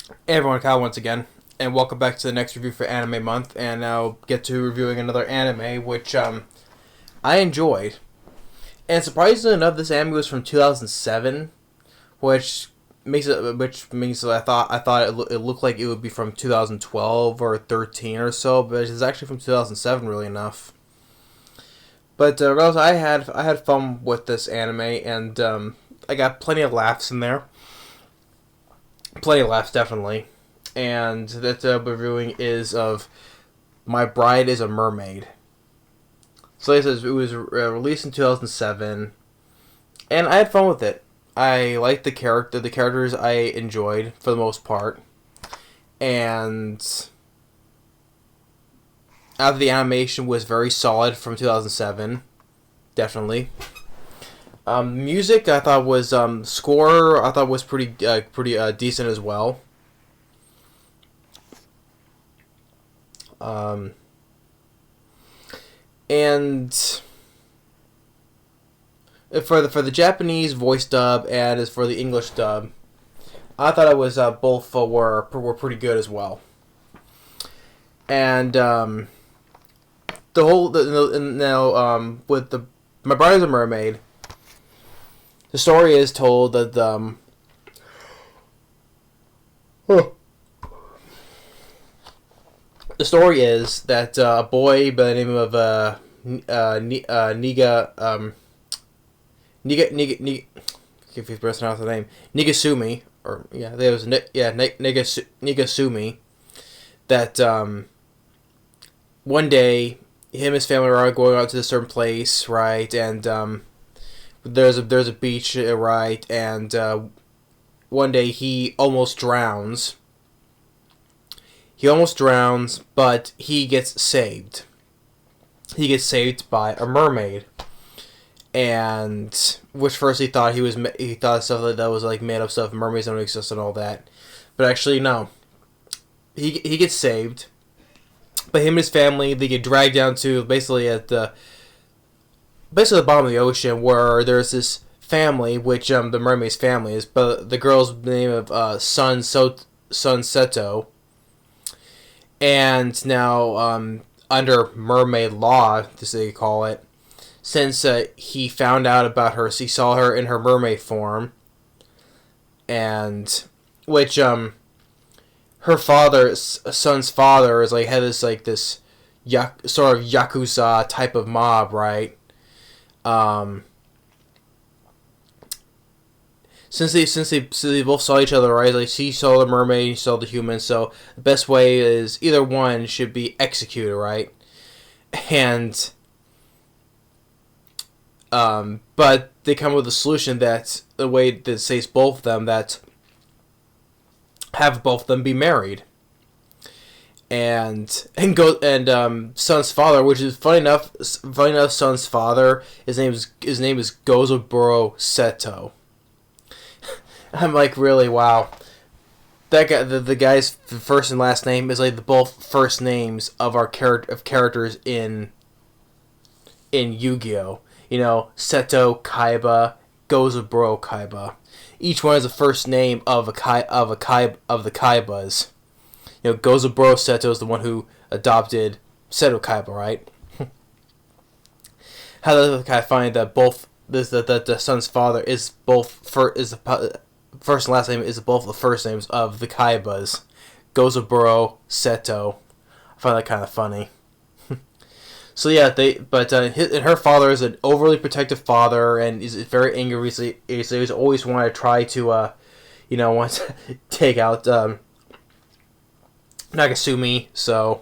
Hey everyone, Kyle once again, and welcome back to the next review for Anime Month, and now get to reviewing another anime, which I enjoyed. And surprisingly enough, this anime was from 2007, which means that I thought it looked like it would be from 2012 or 13 or so, but it's actually from 2007, really enough. But regardless, I had fun with this anime, and I got plenty of laughs in there, plenty of laughs definitely. And that we're reviewing is of My Bride is a Mermaid. So like I said, it was released in 2007, and I had fun with it. I liked the characters I enjoyed for the most part, and after the animation was very solid from 2007, definitely. Music I thought was score I thought was pretty decent as well. Um, and for the Japanese voice dub and as for the English dub, I thought it was both were pretty good as well. And the whole now with the My Bride is a Mermaid, the story is told that the story is that a boy by the name of Niga, if you pronounce the name, Nigasumi, or yeah, there was Nigasumi, that one day him and his family are going out to a certain place, right, and there's a beach, right, and one day he almost drowns, but he gets saved. He gets saved by a mermaid, and which first he thought stuff like that was like made up stuff, mermaids don't exist and all that, but actually no. He gets saved, but him and his family, they get dragged down to basically the bottom of the ocean, where there's this family, which the mermaid's family is, but the girl's name of Sun Seto. And now, under mermaid law, as they call it, since he found out about her, so he saw her in her mermaid form, and which son's father is like had this sort of yakuza type of mob, right? Um, since they both saw each other, right? Like she saw the mermaid, he saw the human. So the best way is either one should be executed, right? And but they come up with a solution that the way that saves both of them, that have both of them be married. Son's father, which is funny enough, Son's father, his name is Gozoburo Seto. I'm like, really, wow. That guy, the guy's first and last name is like the both first names of our characters in Yu-Gi-Oh. You know, Seto Kaiba, Gozoburo Kaiba. Each one is the first name of the Kaibas. You know, Gozoburo Seto is the one who adopted Seto Kaiba, right? How does the guy find that both that the son's father is the first and last name is both the first names of the Kaibas, Gozoburo Seto. I find that kind of funny. So yeah, her father is an overly protective father, and is very angry. So he's always wanted to try to, want to take out Nagasumi. So,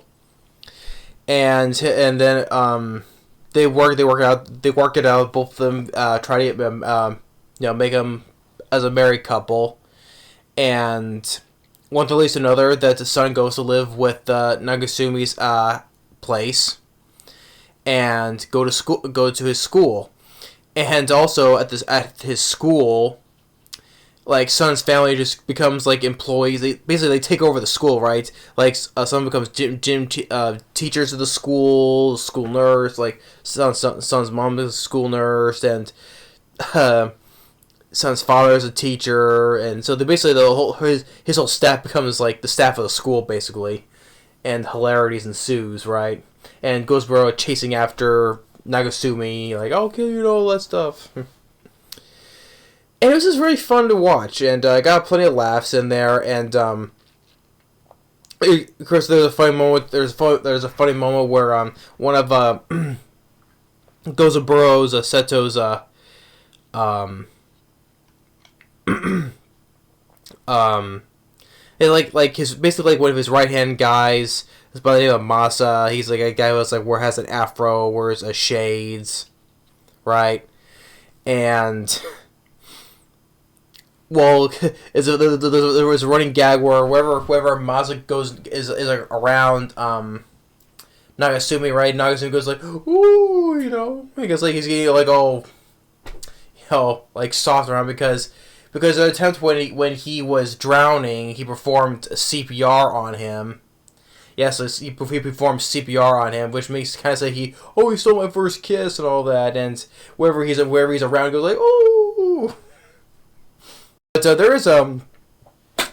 and then they work it out. Both of them try to make them as a married couple, and one thing leads to another, that the son goes to live with Nagasumi's place, and go to his school, and also at his school, like son's family just becomes like employees. They take over the school, right? Like someone becomes teachers of the school nurse. Like son's mom is a school nurse, and son's father is a teacher, and so basically his whole staff becomes like the staff of the school basically, and hilarities ensues, right? And Ghostboro chasing after Nagasumi, like I'll kill you and all that stuff. And it was just really fun to watch, and I got plenty of laughs in there, and of course there's a funny moment. There's a funny moment where one of Gozoboro's Seto's like his basically like one of his right hand guys is by the name of Masa. He's like a guy who's like has an afro, wears shades, right? And well, there was a running gag where wherever Masa goes is like around Nagasumi, right? Nagasumi goes like, ooh, you know, because like he's getting like all, you know, like soft around because an attempt when he was drowning, he performed CPR on him. Yes, yeah, so he performed CPR on him, which makes kind of say he stole my first kiss and all that, and wherever he's around, goes like, ooh. But there is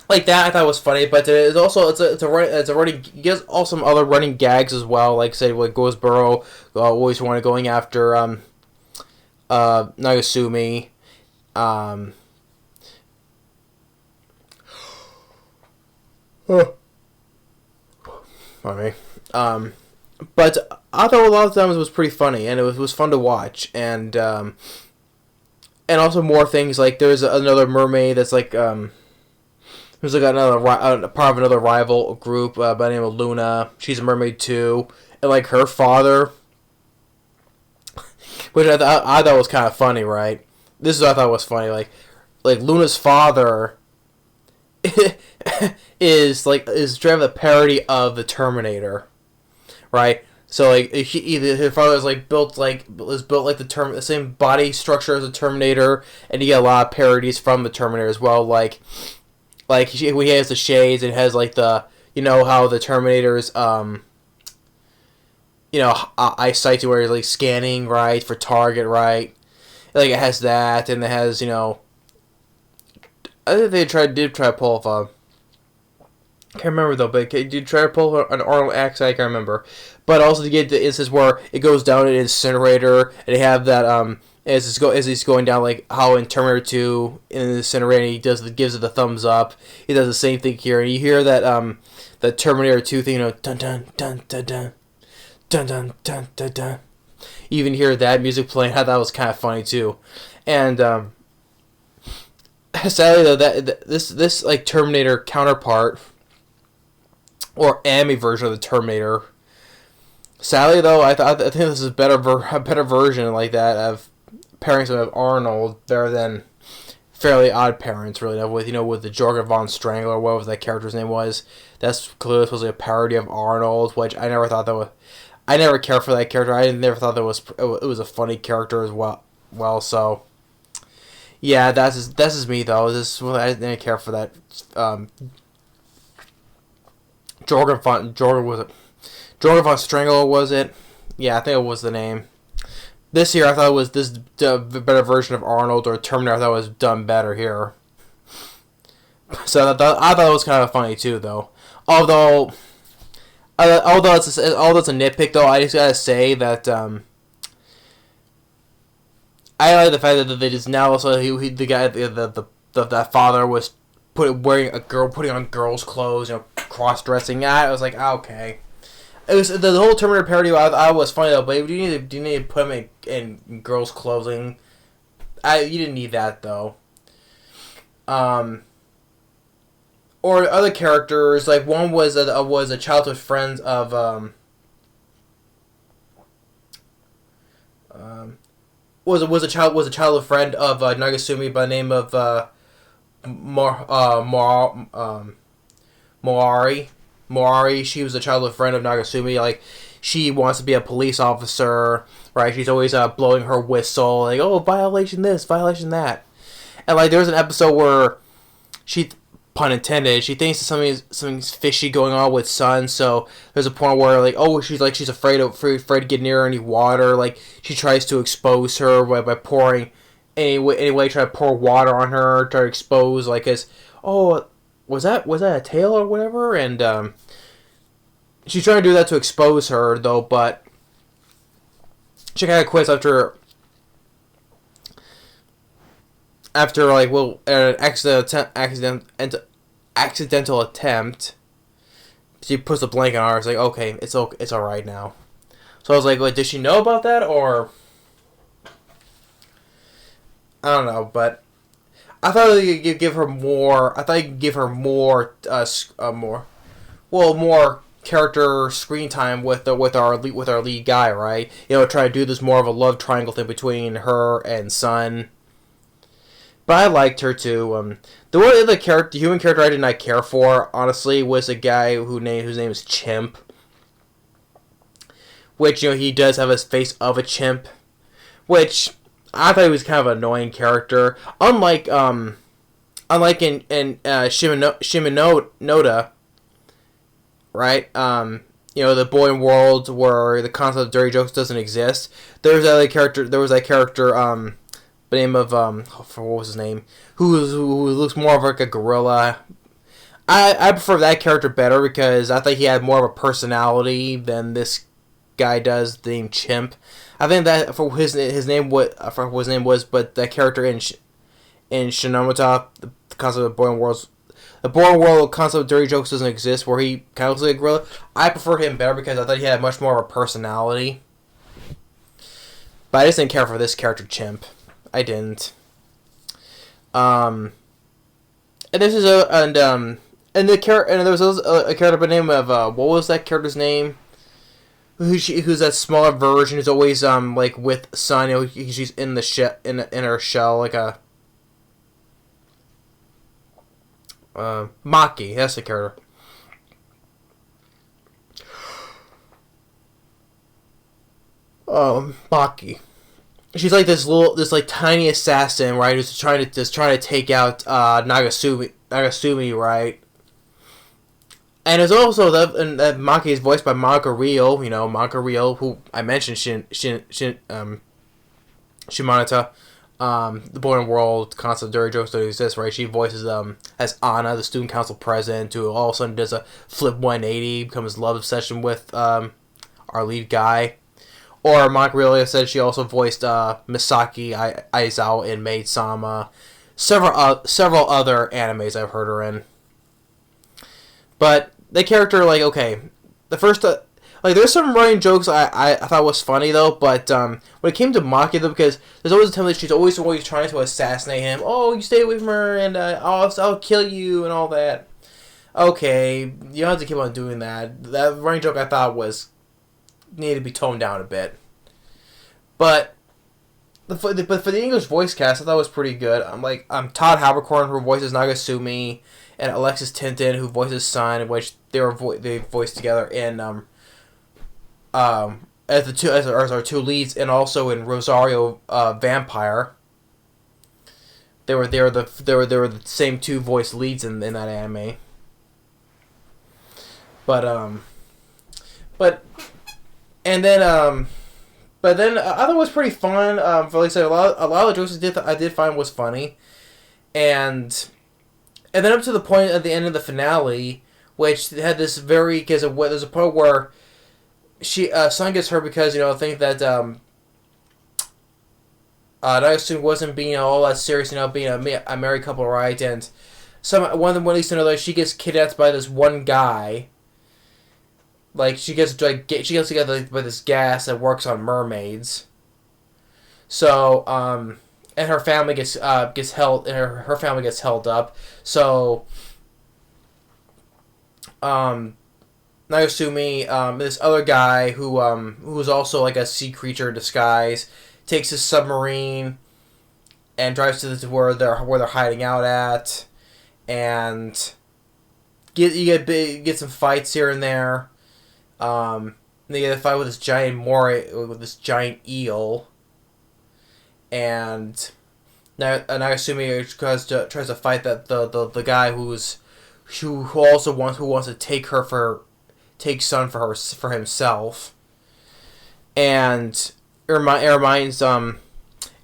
like that I thought was funny, but it's also it's a running. He has also some other running gags as well, like say like Ghostboro always wanted going after Nagasumi. Pardon me. But I thought a lot of times it was pretty funny, and it was fun to watch, and also more things like there's another mermaid that's like who's like another part of another rival group by the name of Luna. She's a mermaid too, and like her father, which I thought was kind of funny, right? This is what I thought was funny, like Luna's father is driving a parody of the Terminator, right? So like his father is built like the same body structure as the Terminator, and you get a lot of parodies from the Terminator as well. When he has the shades and has like the, you know how the Terminator's eyesight where he's like scanning, right, for target, right? Like it has that, and it has, you know, I think they did try to pull off a, I can't remember though, but did you try to pull an Arnold accent? I can't remember. But also to get the instance where it goes down an incinerator, and they have that as he's going down, like how in Terminator 2 in the incinerator he gives it the thumbs up. He does the same thing here, and you hear that the Terminator 2 thing, you know, dun dun dun dun dun dun dun dun dun dun. You even hear that music playing. I thought that was kind of funny too, and sadly though this like Terminator counterpart or anime version of the Terminator. Sadly though, I think this is a better version like that of pairing some of Arnold better than Fairly Odd Parents, really, with the Jorgen von Strangler, whatever that character's name was. That's clearly supposed to be a parody of Arnold, which I never thought that was. I never cared for that character. I never thought it was a funny character as well. Well, so yeah, that's just me though. I didn't care for that. Jorgen von Strangler, was it? Yeah, I think it was the name. This year, I thought it was this better version of Arnold or Terminator. I thought it was done better here. So I thought it was kind of funny too, though. Although it's a nitpick, though, I just gotta say that I like the fact that they just now also the guy that father was putting on girls' clothes, you know, cross dressing. I was like, okay. It was the whole Terminator parody. I was funny though, but do you need to put him in girls' clothing? You didn't need that though. Or other characters, like one was a childhood friend of was a childhood friend of Nagasumi by the name of Moari. She was a childhood friend of Nagasumi. Like, she wants to be a police officer, right? She's always blowing her whistle, like, oh, violation this, violation that. And like, there's an episode where she, pun intended, she thinks something's fishy going on with Sun. So there's a point where like, oh, she's afraid to get near any water. Like, she tries to expose her by pouring anyway, try to pour water on her, try to expose like his. Oh, was that a tail or whatever? And she's trying to do that to expose her though, but she kind of quits after like an accidental attempt. She puts a blanket on her. It's like, okay, it's all right now. So I was like, wait, did she know about that, or I don't know, but I thought you could give her more. I thought you could give her more character screen time with our lead guy, right? You know, try to do this more of a love triangle thing between her and Sun. But I liked her too. The one other character, the human character, I did not care for, honestly, was a guy whose name is Chimp. Which, you know, he does have a face of a chimp, which I thought he was kind of an annoying character. Unlike in Shimanoda, right? You know, the boy world where the concept of dirty jokes doesn't exist. There was that character. By the name of what was his name? Who looks more of like a gorilla. I prefer that character better because I think he had more of a personality than this guy does, named Chimp. I think that for his name was, but that character in Shinomata, the concept of boring worlds, the boring world concept of dirty jokes doesn't exist, where he kind of looks like a gorilla. I preferred him better because I thought he had much more of a personality. But I just didn't care for this character, Chimp. I didn't. And this is and there was a character by the name of what was that character's name? Who's that smaller version who's always like with Sun, you know, she's in the in her shell like a Maki, that's the character. Maki. She's like this like tiny assassin, right? Who's trying to take out Nagasumi, right? And it's also that Maki is voiced by Monica Rio, you know, Monica Rio, who I mentioned, Shimoneta, the Boring World concept of dirty jokes don't exist, right? She voices as Anna, the student council president, who all of a sudden does a flip 180, becomes love obsession with our lead guy. Or Monica Rio said she also voiced Misaki Aizawa in Maid Sama, several other animes I've heard her in. But the character, like, okay, the first, like, there's some running jokes I thought was funny, though, but when it came to Maki, though, because there's always a time that she's always trying to assassinate him. Oh, you stay away from her, and I'll kill you, and all that. Okay, you don't have to keep on doing that. That running joke I thought needed to be toned down a bit. But for the English voice cast, I thought it was pretty good. I'm Todd Haberkorn, who voices Nagasumi, and Alexis Tintin, who voices Sun, which they voiced together in as our two leads, and also in Rosario Vampire. They were the same two voice leads in that anime. But then I thought it was pretty fun. For like I said, a lot of the jokes I did find was funny, and then up to the point at the end of the finale, which had this there's a point where Sun gets hurt because, you know, I think that Nagasumi wasn't being all that serious, you know, being a married couple, right? And one at least another, she gets kidnapped by this one guy. Like, she gets together by this gas that works on mermaids. So, and her family gets held, and her family gets held up. So, Nagasumi, this other guy who's also like a sea creature in disguise, takes his submarine and drives to where they're hiding out at, and get some fights here and there. They get a fight with this giant with this giant eel, and Nagasumi tries to fight the guy who also wants to take Sun for himself, and it reminds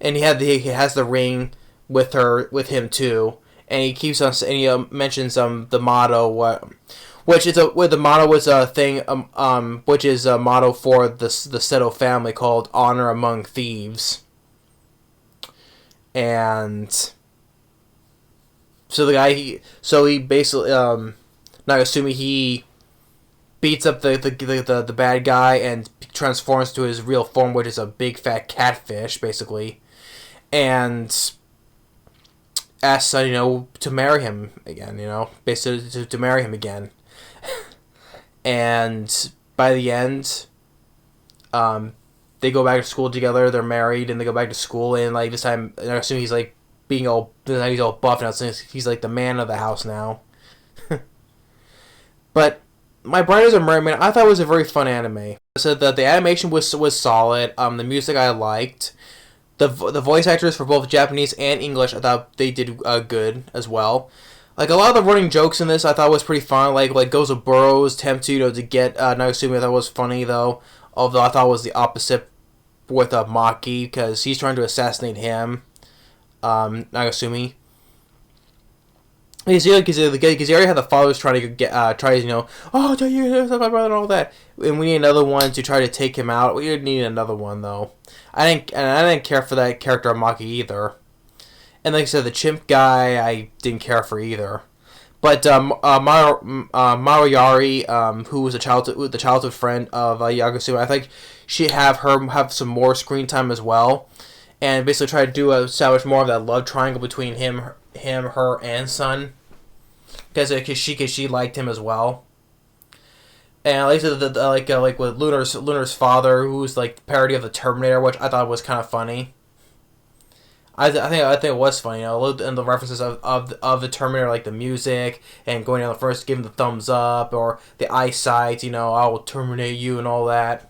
and he has the ring with him too, and he keeps on and he mentions the motto the motto was a thing which is a motto for the Seto family called honor among thieves, and so he basically Nagasumi, he beats up the bad guy and transforms to his real form, which is a big fat catfish, basically, and asks Sun, to marry him again, basically to marry him again. And by the end, they go back to school together. They're married, and they go back to school. And like this time, I assume he's like he's all buff now. So he's like the man of the house now. But My Bride is a Mermaid, I thought it was a very fun anime. So the animation was solid. The music I liked. The voice actors for both Japanese and English, I thought they did good as well. Like, a lot of the running jokes in this I thought was pretty fun. Like Gozo Burrow's attempt to get Nagasumi, I thought was funny, though. Although I thought it was the opposite with Maki, because he's trying to assassinate him, Nagasumi. Because he already had the followers trying to oh, you're my brother and all that. And we need another one to try to take him out. We didn't need another one, though. I didn't care for that character of Maki either. And like I said, the chimp guy, I didn't care for either. But Maruyari, who was the childhood friend of Yagasuma, I think she have some more screen time as well, and basically try to establish more of that love triangle between him, her, and Sun, because she liked him as well. And like like with Lunar's father, who's like the parody of the Terminator, which I thought was kind of funny. I think it was funny, and the references of the Terminator, like the music and going down the first, giving the thumbs up, or the eyesight, I will terminate you and all that.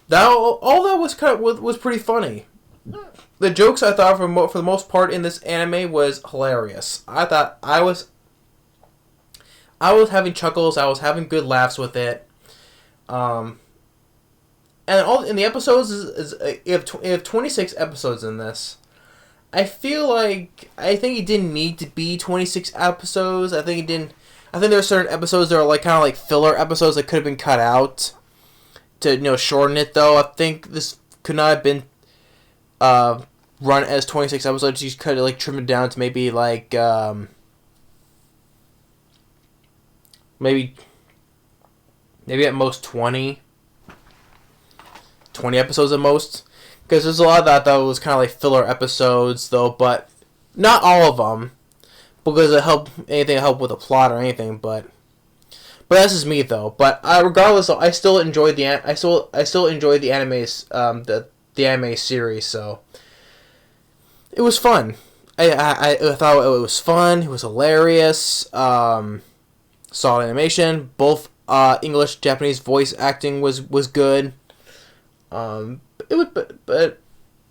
All that was pretty funny. The jokes, I thought for the most part in this anime was hilarious. I thought I was having chuckles. I was having good laughs with it. And all in the episodes you have 26 episodes in this. I think it didn't need to be 26 episodes. I think there are certain episodes that are kind of filler episodes that could have been cut out to shorten it, though. I think this could not have been run as 26 episodes. You could have trim it down to maybe maybe at most 20 episodes at most, because there's a lot of that was kind of filler episodes, though, but not all of them, because it helped with the plot or anything, but that's just me, though. But regardless, I still enjoyed the anime's the anime series, so it was fun. I thought it was fun. It was hilarious. Solid animation. Both English, Japanese voice acting was good. It was, but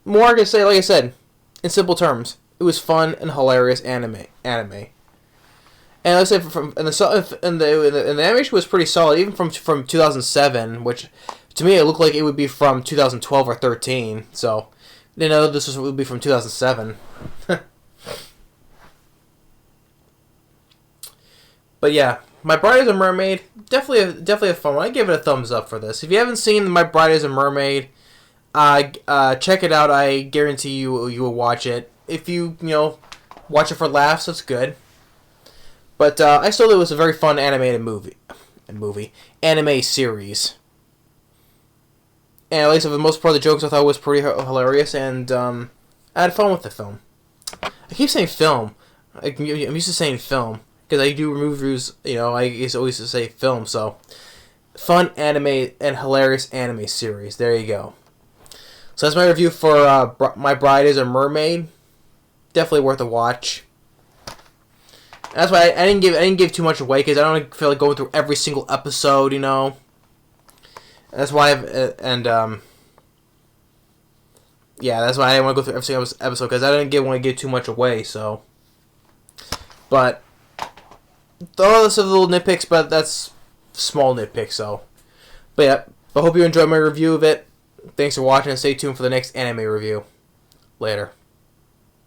more I can say, like I said, in simple terms, it was fun and hilarious anime. And like I said, the animation was pretty solid, even from 2007, which to me it looked like it would be from 2012 or 13. So, this would be from 2007. But yeah, My Bride is a Mermaid, definitely a fun one. I give it a thumbs up for this. If you haven't seen My Bride is a Mermaid, check it out. I guarantee you will watch it. If you watch it for laughs, that's good. But I still thought it was a very fun animated anime series. And at least for the most part, the jokes I thought was pretty hilarious, and I had fun with the film. I keep saying film. I'm used to saying film, because I do reviews, I used to always say film, so fun anime and hilarious anime series. There you go. So that's my review for My Bride is a Mermaid. Definitely worth a watch. And that's why I didn't give too much away, because I don't feel like going through every single episode, And that's why that's why I didn't want to go through every single episode, because I didn't want to give too much away. So, but all this are little nitpicks, but that's small nitpicks. So, but yeah, I hope you enjoyed my review of it. Thanks for watching and stay tuned for the next anime review. Later.